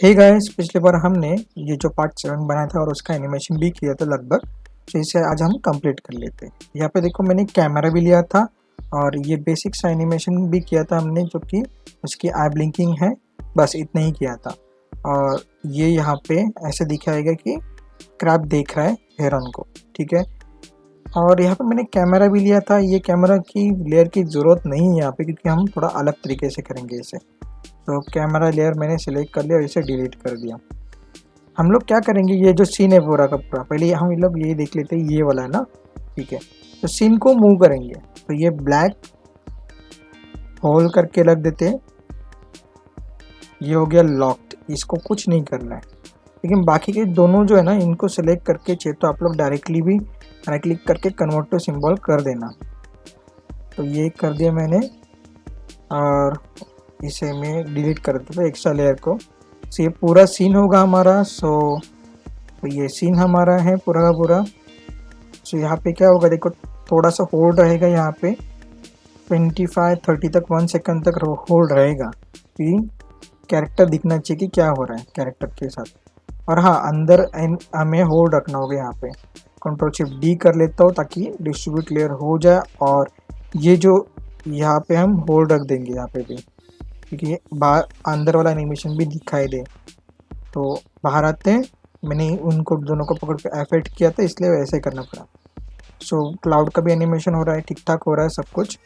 Hey guys, पिछली बार हमने ये जो पार्ट 7 बनाया था और उसका एनिमेशन भी किया था लगभग। तो इसे आज हम कंप्लीट कर लेते हैं। यहाँ पे देखो, मैंने कैमरा भी लिया था और ये बेसिक सा एनिमेशन भी किया था हमने, जो कि उसकी आई ब्लिंकिंग है, बस इतना ही किया था। और ये यहाँ पे ऐसे दिखाएगा कि क्रैब देख रहा है हेरन को, ठीक है। और यहाँ पे मैंने कैमरा भी लिया था। ये कैमरा की लेयर की ज़रूरत नहीं है यहाँ पे, क्योंकि हम थोड़ा अलग तरीके से करेंगे इसे। तो कैमरा लेयर मैंने सिलेक्ट कर लिया और इसे डिलीट कर दिया। हम लोग क्या करेंगे, ये जो सीन है पूरा का पूरा, पहले हम लोग ये देख लेते हैं, ये वाला है ना, ठीक है। तो सीन को मूव करेंगे, तो ये ब्लैक होल करके रख देते हैं। ये हो गया लॉक्ड, इसको कुछ नहीं करना है। लेकिन बाकी के दोनों जो है ना, इनको सिलेक्ट करके चाहिए तो आप लोग डायरेक्टली भी राइट क्लिक करके कन्वर्ट टू सिंबल कर देना। तो ये कर दिया मैंने और इसे मैं डिलीट कर देता हूँ एक्स्ट्रा लेयर को। सो ये पूरा सीन होगा हमारा। तो ये सीन हमारा है पूरा का पूरा। सो यहाँ पे क्या होगा, देखो थोड़ा सा होल्ड रहेगा यहाँ पे, 25-30 तक 1 सेकंड तक होल्ड रहेगा कि कैरेक्टर दिखना चाहिए कि क्या हो रहा है कैरेक्टर के साथ। और हाँ, अंदर हमें होल्ड रखना होगा यहाँ पे। कंट्रोल शिफ्ट डी कर लेता हूँ ताकि डिस्ट्रीब्यूट लेयर हो जाए। और ये जो यहाँ पे हम होल्ड रख देंगे यहाँ पे भी, क्योंकि बाहर अंदर वाला एनिमेशन भी दिखाई दे। तो बाहर आते हैं, मैंने उनको दोनों को पकड़ के एफेक्ट किया था, इसलिए वैसे करना पड़ा। सो क्लाउड का भी एनिमेशन हो रहा है, ठीक ठाक हो रहा है सब कुछ।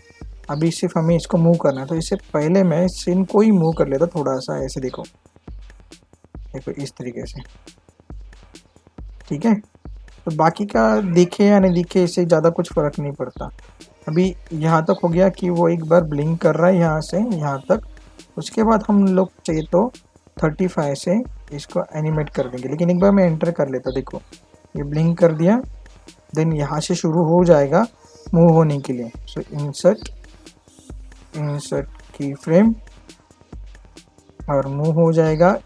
अभी सिर्फ हमें इसको मूव करना है। तो इससे पहले मैं सीन को ही मूव कर लेता थोड़ा सा, ऐसे देखो देखो इस तरीके से, ठीक है। तो बाकी का दिखे या नहीं दिखे, इससे ज़्यादा कुछ फ़र्क नहीं पड़ता। अभी यहाँ तक हो गया कि वो एक बार ब्लिंक कर रहा है यहाँ से यहाँ तक। उसके बाद हम लोग चाहिए तो 35 से इसको एनिमेट कर देंगे। लेकिन एक बार मैं एंटर कर लेता, देखो ये ब्लिंक कर दिया। देन यहाँ से शुरू हो जाएगा मूव होने के लिए। सो इंसर्ट की फ्रेम और मूव हो जाएगा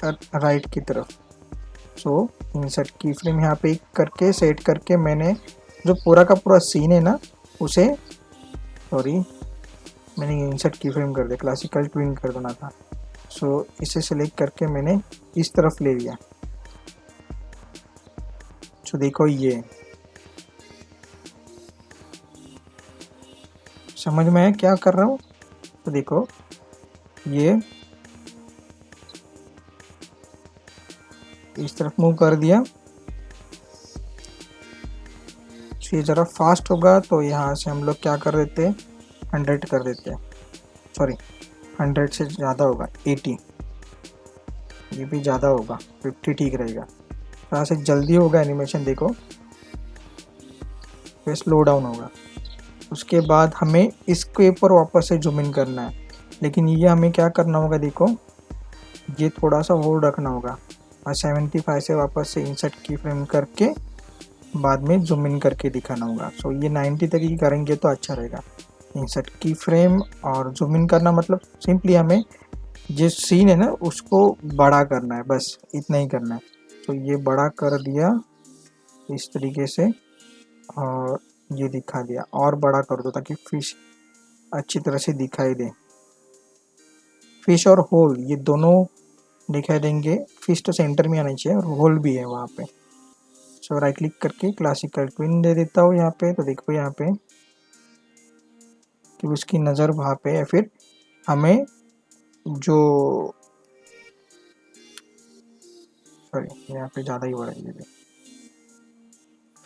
राइट की तरफ। सो इंसर्ट की फ्रेम यहाँ पे करके सेट करके मैंने जो पूरा का पूरा सीन है ना उसे, सॉरी मैंने इंसर्ट की फ्रेम कर दिया, क्लासिकल ट्विन कर देना था। सो इसे सेलेक्ट करके मैंने इस तरफ ले लिया। सो देखो, ये समझ में है क्या कर रहा हूँ। तो देखो ये इस तरफ मूव कर दिया। ये ज़रा फास्ट होगा तो यहाँ से हम लोग क्या कर देते हैं, 100 कर देते हैं। सॉरी 100 से ज़्यादा होगा, 80। ये भी ज़्यादा होगा, 50 ठीक रहेगा। थोड़ा सा जल्दी होगा एनिमेशन, देखो फिर स्लो डाउन होगा। उसके बाद हमें इसके ऊपर वापस से जूम इन करना है। लेकिन ये हमें क्या करना होगा, देखो ये थोड़ा सा होल्ड रखना होगा और 75 से वापस से इंसर्ट की फ्रेम करके बाद में जूम इन करके दिखाना होगा। सो ये 90 तक ही करेंगे तो अच्छा रहेगा। इंसर्ट की फ्रेम और जूम इन करना मतलब सिंपली हमें जिस सीन है ना उसको बड़ा करना है, बस इतना ही करना है। तो ये बड़ा कर दिया इस तरीके से और ये दिखा दिया, और बड़ा कर दो ताकि फिश अच्छी तरह से दिखाई दे। फिश और होल ये दोनों दिखाई देंगे। फिश तो सेंटर में आना चाहिए और होल भी है वहाँ पे। सो राइट क्लिक करके क्लासिकल ट्विन दे देता हूँ यहाँ पे। तो देखो यहाँ पे कि उसकी नज़र वहाँ पे है। फिर हमें जो, सॉरी यहाँ पे ज़्यादा ही हो रहा है, ये भी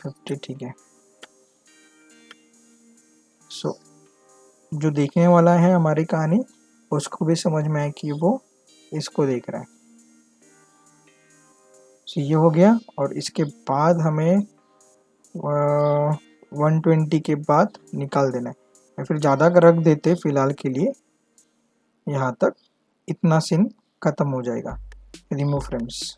50 ठीक है। सो जो देखने वाला है हमारी कहानी, उसको भी समझ में आए कि वो इसको देख रहा है। सो ये हो गया। और इसके बाद हमें 120 के बाद निकाल देना है, या फिर ज़्यादा का रख देते फ़िलहाल के लिए। यहाँ तक इतना सीन ख़त्म हो जाएगा। Remove frames.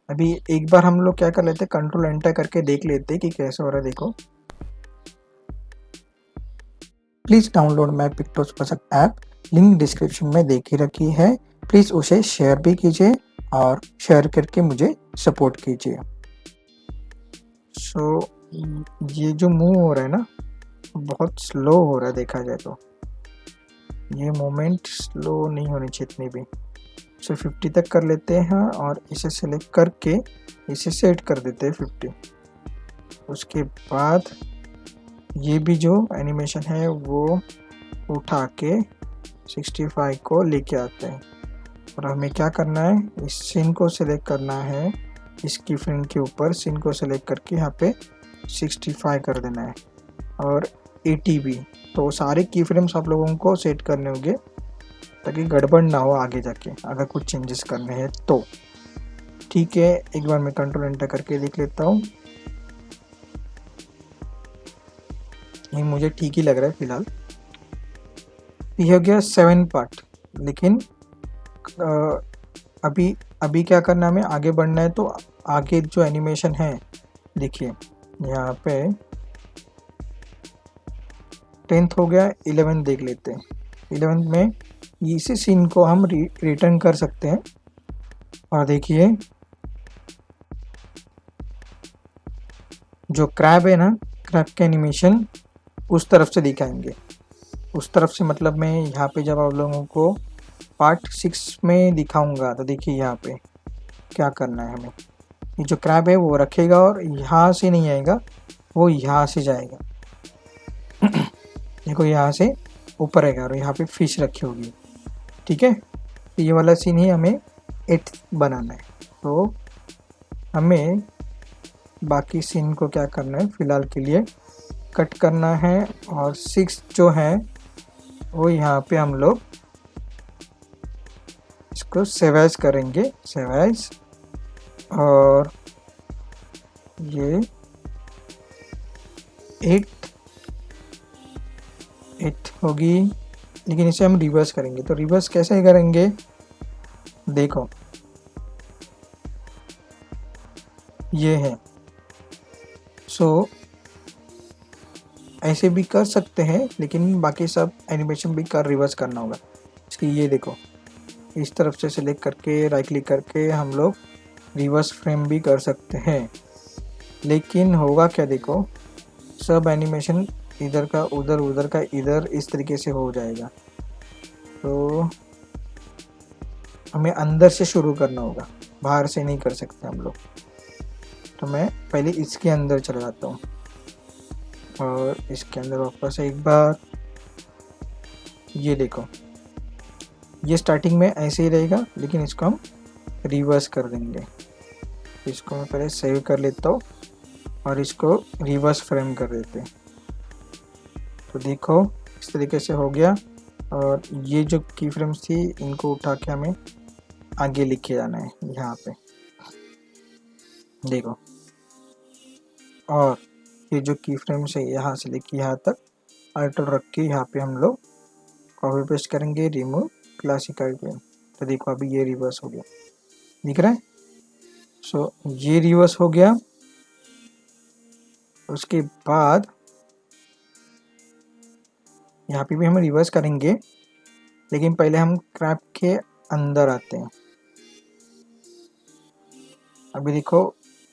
अभी एक बार हम लोग क्या कर लेते, कंट्रोल एंटर करके देख लेते कि कैसे हो रहा है। देखो, please download my Pictos project app, link description में दे के रखी है। प्लीज़ उसे शेयर भी कीजिए और शेयर करके मुझे सपोर्ट कीजिए। सो ये जो मूव हो रहा है ना, बहुत स्लो हो रहा है देखा जाए तो। ये मोमेंट स्लो नहीं होनी चाहिए इतनी भी। सो 50 तक कर लेते हैं और इसे सेलेक्ट करके इसे सेट कर देते हैं 50। उसके बाद ये भी जो एनिमेशन है वो उठा के 65 को लेके आते हैं। और हमें क्या करना है, इस सीन को सिलेक्ट करना है, इस की फ्रेम के ऊपर सीन को सिलेक्ट करके यहाँ पे 65 कर देना है और 80 भी। तो सारे की फ्रेम्स आप लोगों को सेट करने होंगे ताकि गड़बड़ ना हो आगे जाके अगर कुछ चेंजेस करने हैं तो। ठीक है, एक बार मैं कंट्रोल एंटर करके देख लेता हूँ। ये मुझे ठीक ही लग रहा है फिलहाल। ये हो गया 7 पार्ट। लेकिन अभी क्या करना है, हमें आगे बढ़ना है। तो आगे जो एनिमेशन है देखिए यहाँ पे 10th हो गया, 11th देख लेते हैं। 11th में इसी सीन को हम रिटर्न कर सकते हैं और देखिए जो क्रैब है ना, क्रैब के एनिमेशन उस तरफ से दिखाएंगे। उस तरफ से मतलब मैं यहाँ पे जब आप लोगों को पार्ट 6 में दिखाऊंगा तो देखिए यहाँ पे क्या करना है हमें। ये जो क्रैब है वो रखेगा और यहाँ से नहीं आएगा, वो यहाँ से जाएगा। देखो यहाँ से ऊपर आएगा और यहाँ पे फिश रखी होगी। ठीक है, तो ये वाला सीन ही हमें 8 बनाना है। तो हमें बाकी सीन को क्या करना है, फिलहाल के लिए कट करना है और 6 जो है वो यहाँ पे हम लोग इसको सेव एज करेंगे, सेव एज। और ये 8 होगी, लेकिन इसे हम रिवर्स करेंगे। तो रिवर्स कैसे करेंगे, देखो ये है। सो ऐसे भी कर सकते हैं, लेकिन बाकी सब एनिमेशन भी रिवर्स करना होगा। इसकी ये देखो इस तरफ से सिलेक्ट करके राइट क्लिक करके हम लोग रिवर्स फ्रेम भी कर सकते हैं। लेकिन होगा क्या, देखो सब एनिमेशन इधर का उधर, उधर का इधर, इस तरीके से हो जाएगा। तो हमें अंदर से शुरू करना होगा, बाहर से नहीं कर सकते हम लोग। तो मैं पहले इसके अंदर चला जाता हूँ और इसके अंदर वापस एक बार। ये देखो ये स्टार्टिंग में ऐसे ही रहेगा, लेकिन इसको हम रिवर्स कर देंगे। इसको मैं पहले सेव कर लेता हूँ और इसको रिवर्स फ्रेम कर देते हैं। तो देखो इस तरीके से हो गया। और ये जो की फ्रेम्स थी इनको उठा के हमें आगे लिखे जाना है यहाँ पे, देखो। और ये जो की फ्रेम्स है यहाँ से लेके यहाँ तक अल्टर रख के यहाँ पे हम लोग कॉपी पेस्ट करेंगे, रिमूव क्लासिक आइटम। तो देखो अभी ये रिवर्स हो गया, दिख रहा है। सो ये रिवर्स हो गया। उसके बाद यहाँ पे भी हम रिवर्स करेंगे, लेकिन पहले हम क्रैप के अंदर आते हैं। अभी देखो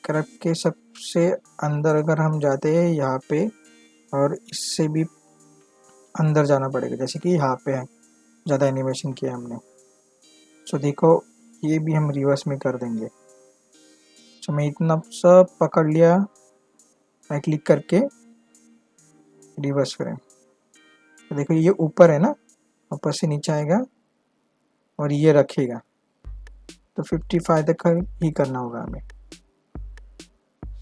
क्रैप के सबसे अंदर अगर हम जाते हैं यहाँ पे, और इससे भी अंदर जाना पड़ेगा, जैसे कि यहाँ पे है, ज़्यादा एनिमेशन किया हमने। सो देखो ये भी हम रिवर्स में कर देंगे। सो मैं इतना सब पकड़ लिया, मैं क्लिक करके रिवर्स फ्रेम। तो देखो ये ऊपर है ना, ऊपर से नीचे आएगा और ये रखेगा। तो 55 तक ही करना होगा हमें।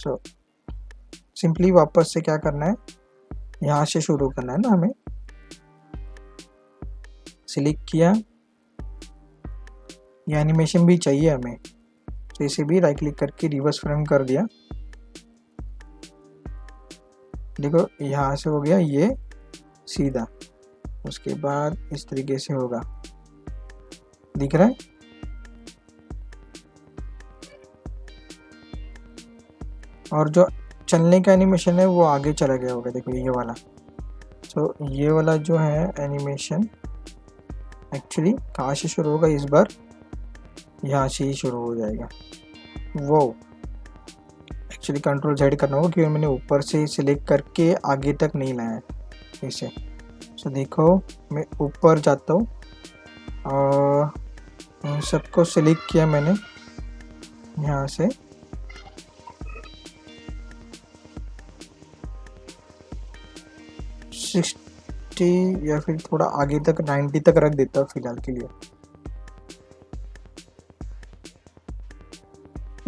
सो सिंपली वापस से क्या करना है, यहाँ से शुरू करना है ना हमें। सिलेक्ट किया, ये एनिमेशन भी चाहिए हमें, तो इसे भी राइट क्लिक करके रिवर्स फ्रेम कर दिया। देखो यहाँ से हो गया ये सीधा, उसके बाद इस तरीके से होगा, दिख रहा है। और जो चलने का एनिमेशन है वो आगे चला गया होगा, देखो ये वाला। तो ये वाला जो है एनिमेशन एक्चुअली कहाँ से शुरू होगा, इस बार यहाँ से ही शुरू हो जाएगा। वो एक्चुअली कंट्रोल Z करना होगा, क्योंकि मैंने ऊपर से सिलेक्ट करके आगे तक नहीं लाया इसे। तो देखो मैं ऊपर जाता हूँ और इन सबको सिलेक्ट किया मैंने यहाँ से। सिक्सटी या फिर थोड़ा आगे तक 90 तक रख देता हूँ फिलहाल के लिए,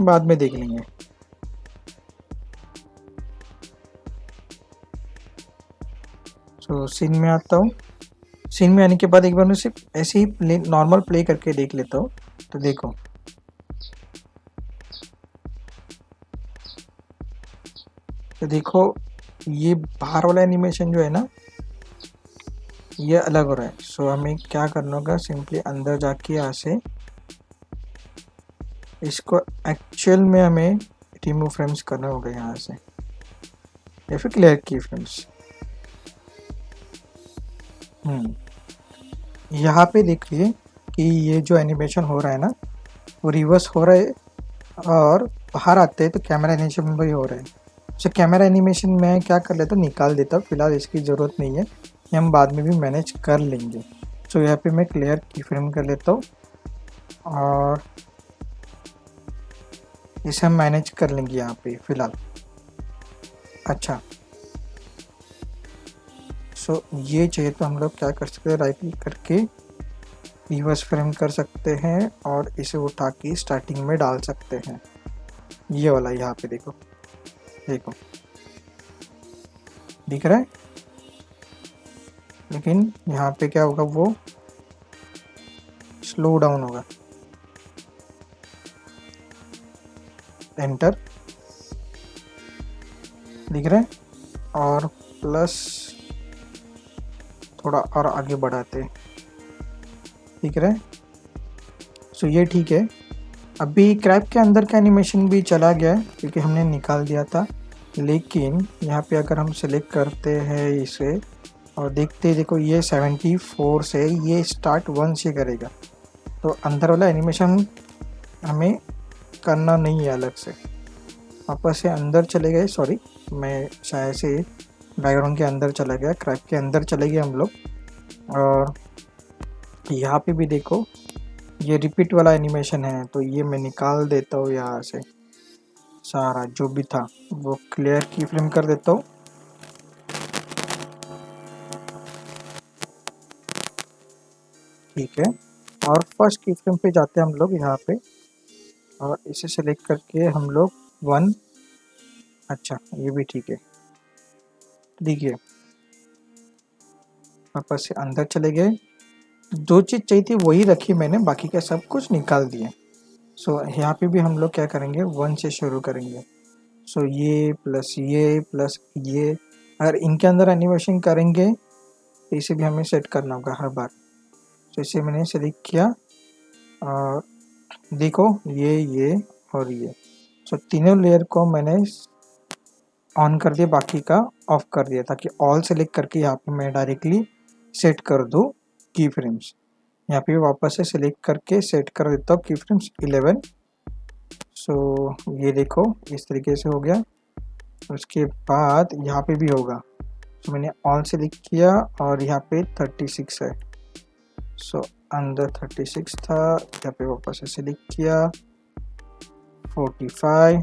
बाद में देख लेंगे। तो सीन में आता हूँ। सीन में आने के बाद एक बार मैं सिर्फ ऐसे ही नॉर्मल प्ले करके देख लेता हूँ। तो देखो ये बाहर वाला एनिमेशन जो है ना, ये अलग हो रहा है। सो हमें क्या करना होगा, सिंपली अंदर जाके यहाँ से इसको एक्चुअल में हमें रिमूव फ्रेम्स करना होगा यहाँ से, या फिर क्लियर की फ्रेम्स। यहाँ पे देखिए कि ये जो एनिमेशन हो रहा है ना, वो रिवर्स हो रहा है, और बाहर आते हैं तो कैमरा एनिमेशन भी हो रहा है। सो कैमरा एनिमेशन मैं क्या कर लेता हूँ, निकाल देता हूँ, फिलहाल इसकी ज़रूरत नहीं है, ये हम बाद में भी मैनेज कर लेंगे। सो यहाँ पे मैं क्लियर की फ्रेम कर लेता हूँ और इसे हम मैनेज कर लेंगे यहाँ पे फिलहाल। अच्छा, सो ये चाहिए तो हम लोग क्या कर सकते हैं, राइट क्लिक करके रिवर्स फ्रेम कर सकते हैं और इसे उठा के स्टार्टिंग में डाल सकते हैं। ये वाला यहाँ पे देखो दिख रहा है, लेकिन यहाँ पे क्या होगा, वो स्लो डाउन होगा। एंटर, दिख रहा है, और प्लस थोड़ा और आगे बढ़ाते हैं, दिख रहा है। सो ये ठीक है। अभी क्रैप के अंदर का एनिमेशन भी चला गया है क्योंकि हमने निकाल दिया था, लेकिन यहाँ पे अगर हम सेलेक्ट करते हैं इसे और देखते हैं, देखो ये 74 से ये स्टार्ट 1 से करेगा, तो अंदर वाला एनिमेशन हमें करना नहीं है अलग से। वापस से अंदर चले गए, सॉरी मैं शायद से बैकग्राउंड के अंदर चला गया, क्रैप के अंदर चले गए हम लोग। और यहाँ पे भी देखो ये रिपीट वाला एनिमेशन है, तो ये मैं निकाल देता हूँ यहाँ से, सारा जो भी था वो क्लियर की फ्रेम कर देता हूँ। ठीक है, और फर्स्ट की फ्रेम पे जाते हैं हम लोग यहाँ पे, और इसे सेलेक्ट करके हम लोग 1, अच्छा ये भी ठीक है। देखिए वापस से अंदर चले गए, जो चीज़ चाहिए थी वही रखी मैंने, बाकी का सब कुछ निकाल दिए। सो यहाँ पे भी हम लोग क्या करेंगे, 1 से शुरू करेंगे। सो ये प्लस ये, अगर इनके अंदर एनिमेशन करेंगे तो इसे भी हमें सेट करना होगा हर बार। तो इसे मैंने सेलेक्ट किया और देखो ये और ये, सो तीनों लेयर को मैंने ऑन कर दिया, बाकी का ऑफ कर दिया, ताकि ऑल सेलेक्ट करके यहाँ पे मैं डायरेक्टली सेट कर दूँ की फ्रेम्स। यहाँ पे वापस से सिलेक्ट करके सेट कर देता हूँ की फ्रेम्स 11। सो ये देखो इस तरीके से हो गया। उसके बाद यहाँ पे भी होगा, तो मैंने ऑल सेलेक्ट किया और यहाँ पे 36 है। सो अंदर 36 था, यहाँ पे वापस से सिलेक्ट किया 45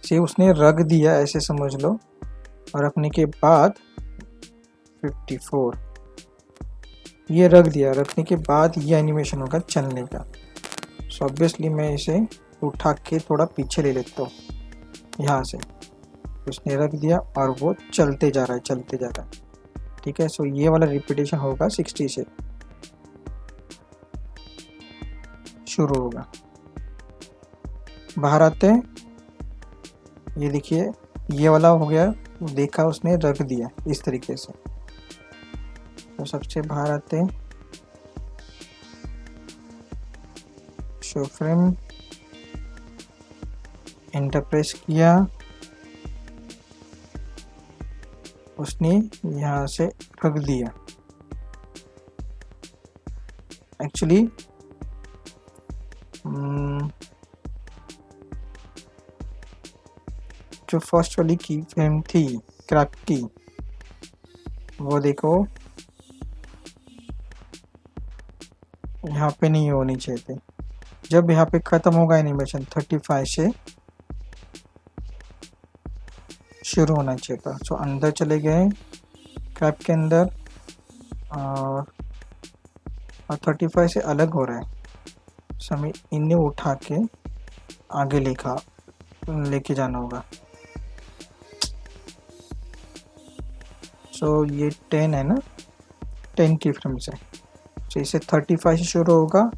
से उसने रख दिया, ऐसे समझ लो। और रखने के बाद 54 ये रख दिया, रखने के बाद ये एनिमेशन होगा चलने का। सो ऑब्वियसली मैं इसे उठा के थोड़ा पीछे ले लेता हूँ यहाँ से, उसने रख दिया और वो चलते जा रहा है। ठीक है, सो ये वाला रिपीटेशन होगा 60 से शुरू होगा। बाहर आते हैं, ये देखिए ये वाला हो गया, देखा उसने रख दिया इस तरीके से। तो सबसे बाहर आते हैं, शो फ्रेम, एंटर प्रेस किया, उसने यहाँ से रख दिया। एक्चुअली जो फर्स्ट वाली की फ्रेम थी क्रैप की, वो देखो यहाँ पे नहीं होनी चाहिए थी। जब यहाँ पे ख़त्म होगा एनिमेशन 35 से शुरू होना चाहिए था। सो अंदर चले गए क्रैप के अंदर, और 35 से अलग हो रहा है। सो हमें इन्हें उठा के आगे लेके जाना होगा। सो ये 10 है ना, 10 की फ्रेम से। सो इसे 35 से शुरू होगा,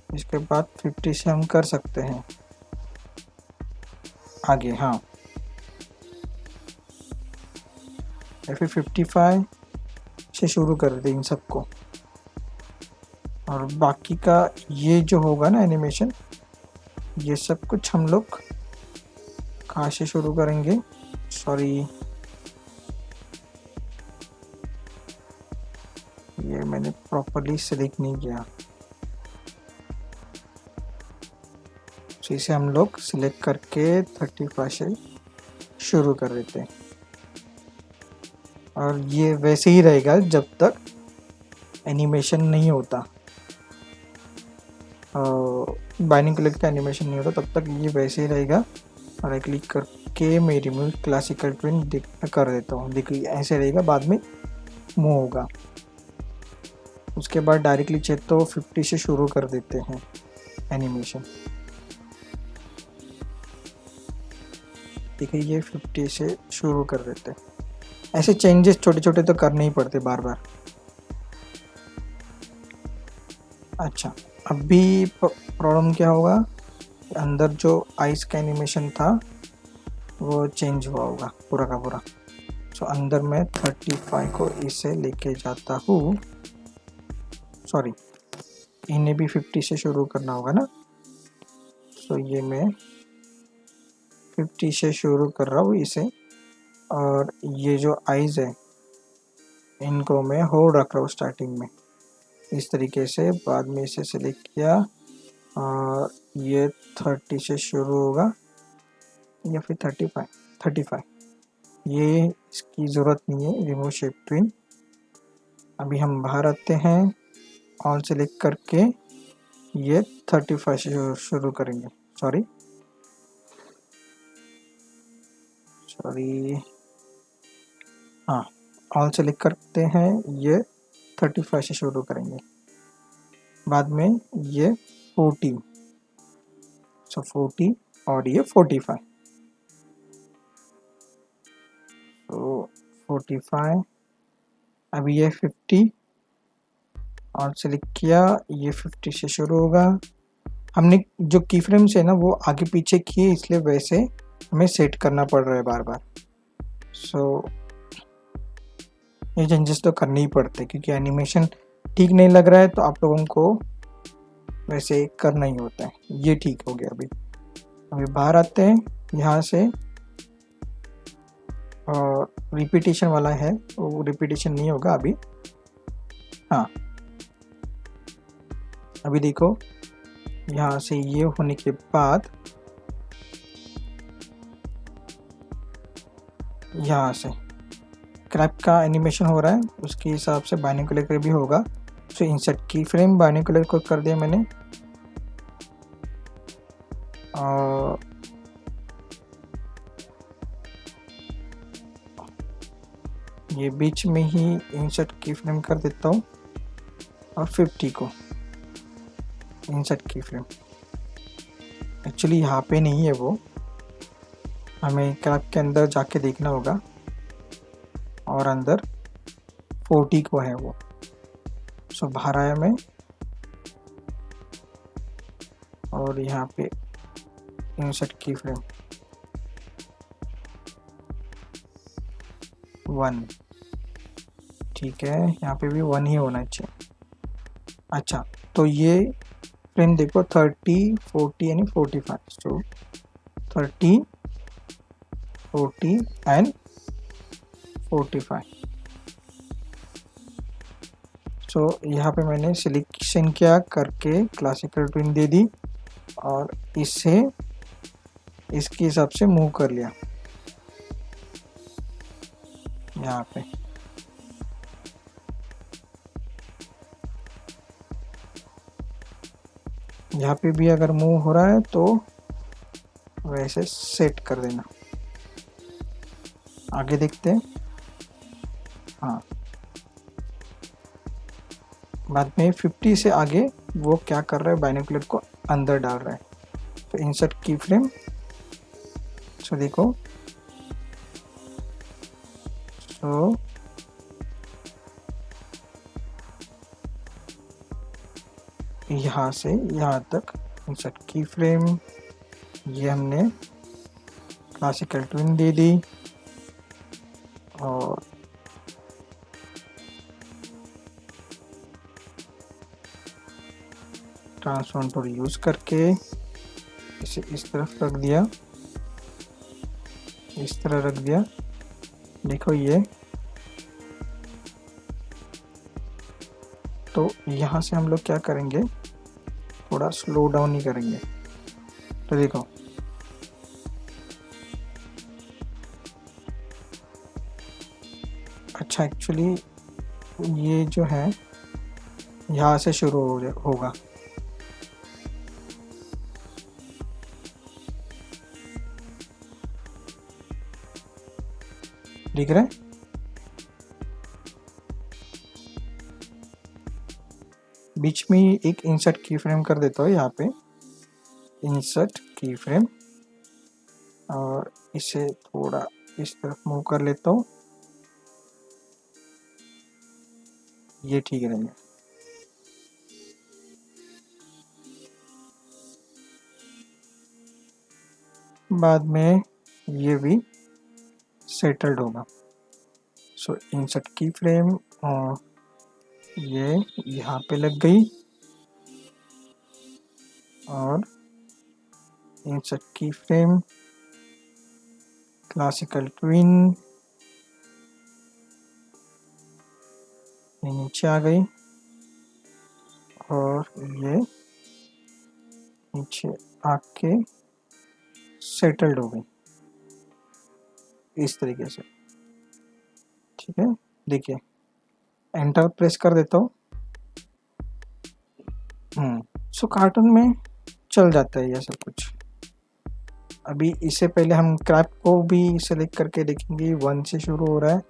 इसके बाद 50 से हम कर सकते हैं आगे। हाँ, या फिर 55 से शुरू कर दें इन सबको। और बाकी का ये जो होगा ना एनिमेशन, ये सब कुछ हम लोग कहाँ से शुरू करेंगे? सॉरी, ये मैंने प्रॉपरली सेलेक्ट नहीं किया। तो इसे हम लोग सिलेक्ट करके 35 से शुरू कर देते हैं, और ये वैसे ही रहेगा जब तक एनिमेशन नहीं होता, बाइनोकुलर का एनिमेशन नहीं होता, तब तक ये वैसे ही रहेगा। और एक क्लिक करके मैं रिमूव क्लासिकल ट्विन कर देता हूँ। देखिए ऐसे रहेगा, बाद में मूव होगा। उसके बाद डायरेक्टली चाहिए तो 50 से शुरू कर देते हैं एनिमेशन। देखिए ये 50 से शुरू कर देते हैं। ऐसे चेंजेस छोटे छोटे तो करने ही पड़ते बार बार। अच्छा, अभी प्रॉब्लम क्या होगा, अंदर जो आइस का एनिमेशन था वो चेंज हुआ होगा पूरा का पूरा। सो अंदर मैं 35 को इसे लेके जाता हूँ। सॉरी, इन्हें भी 50 से शुरू करना होगा ना। सो ये मैं 50 से शुरू कर रहा हूँ इसे, और ये जो आइज़ है इनको मैं होल्ड रख रहा हूँ स्टार्टिंग में इस तरीके से। बाद में इसे सेलेक्ट किया, और ये 30 से शुरू होगा, या फिर 35। ये इसकी ज़रूरत नहीं है, रिमूव शेप ट्विन। अभी हम बाहर आते हैं, ऑल सेलेक्ट करके ये 35 से शुरू करेंगे। सॉरी, हाँ, ऑल सेलेक्ट करते हैं, ये 35 से शुरू करेंगे, बाद में ये 40, सो 40 और ये 45। तो 45, अभी ये 50 और सेलेक्ट किया, ये 50 से शुरू होगा। हमने जो की फ्रेम्स है ना वो आगे पीछे किए, इसलिए वैसे हमें सेट करना पड़ रहा है बार बार। सो ये चेंजेस तो करने ही पड़ते, क्योंकि एनिमेशन ठीक नहीं लग रहा है तो आप लोगों को वैसे करना ही होता है। ये ठीक हो गया। अभी बाहर आते हैं यहाँ से, और रिपीटेशन वाला है, वो रिपीटेशन नहीं होगा अभी। हाँ, अभी देखो यहाँ से ये होने के बाद यहाँ से क्रैप का एनिमेशन हो रहा है, उसके हिसाब से बाइनोकुलर भी होगा। सो इंसर्ट की फ्रेम बाइनोकुलर को कर दिया मैंने, और ये बीच में ही इंसर्ट की फ्रेम कर देता हूँ, और 50 को इंसर्ट की फ्रेम। एक्चुअली यहाँ पे नहीं है वो, हमें क्रैप के अंदर जाके देखना होगा, और अंदर 40 को है वो। सो बाहर आया मैं, और यहाँ पे इंसर्ट की फ्रेम 1, ठीक है, यहाँ पे भी 1 ही होना चाहिए। अच्छा, तो ये फ्रेम देखो 30, 40 यानी 45। सो 30, 40 एंड 45। सो यहाँ पे मैंने सिलेक्शन किया करके क्लासिकल ट्विन दे दी, और इससे इसके हिसाब से मूव कर लिया यहाँ पे। यहाँ पे भी अगर मूव हो रहा है तो वैसे सेट कर देना। आगे देखते हैं। हाँ, बाद में 50 से आगे वो क्या कर रहा है, बाइनोकुलर को अंदर डाल रहा है। तो इंसर्ट की फ्रेम, सो देखो, सो यहाँ से यहाँ तक इंसर्ट की फ्रेम, ये हमने क्लासिकल ट्विन दे दी और ट्रांसफॉर्म टूल यूज करके इसे इस तरफ रख दिया, इस तरह रख दिया। देखो ये, तो यहाँ से हम लोग क्या करेंगे, थोड़ा स्लो डाउन ही करेंगे। तो देखो अच्छा, एक्चुअली ये जो है यहाँ से शुरू होगा। दिख रहा है? बीच में एक इंसर्ट की फ्रेम कर देता हूँ, यहाँ पे इंसर्ट की फ्रेम, और इसे थोड़ा इस तरफ मूव कर लेता हूँ, ये ठीक रहेगा। बाद में ये भी सेटल्ड होगा। सो इंसर्ट की फ्रेम और ये यहाँ पे लग गई, और इंसर्ट की फ्रेम, क्लासिकल ट्विन, ये नीचे आ गई और ये नीचे आके सेटल्ड हो गई इस तरीके से। ठीक है, देखिए एंटर प्रेस कर देता हूँ। सो कार्टून में चल जाता है ये सब कुछ। अभी इससे पहले हम क्रैप को भी सेलेक्ट करके देखेंगे, 1 से शुरू हो रहा है।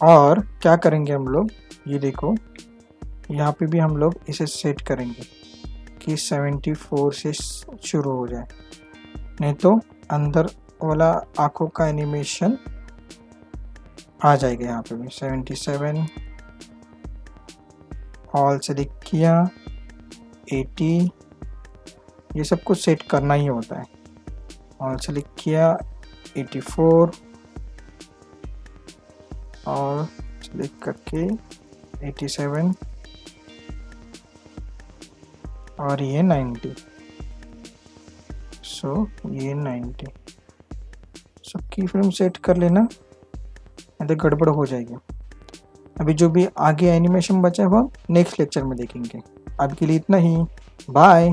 और क्या करेंगे हम लोग, ये देखो यहाँ पे भी हम लोग इसे सेट करेंगे कि 74 से शुरू हो जाए, नहीं तो अंदर वाला आंखों का एनिमेशन आ जाएगा। यहाँ पे भी 77 ऑल सेलेक्ट किया, 80, ये सब कुछ सेट करना ही होता है। ऑल सेलेक्ट किया, 84 और सेलेक्ट करके 87 और ये 90, सो ये 90। सो की फ्रेम सेट कर लेना, नहीं तो गड़बड़ हो जाएगी। अभी जो भी आगे एनिमेशन बचा है वो नेक्स्ट लेक्चर में देखेंगे। अब के लिए इतना ही, बाय।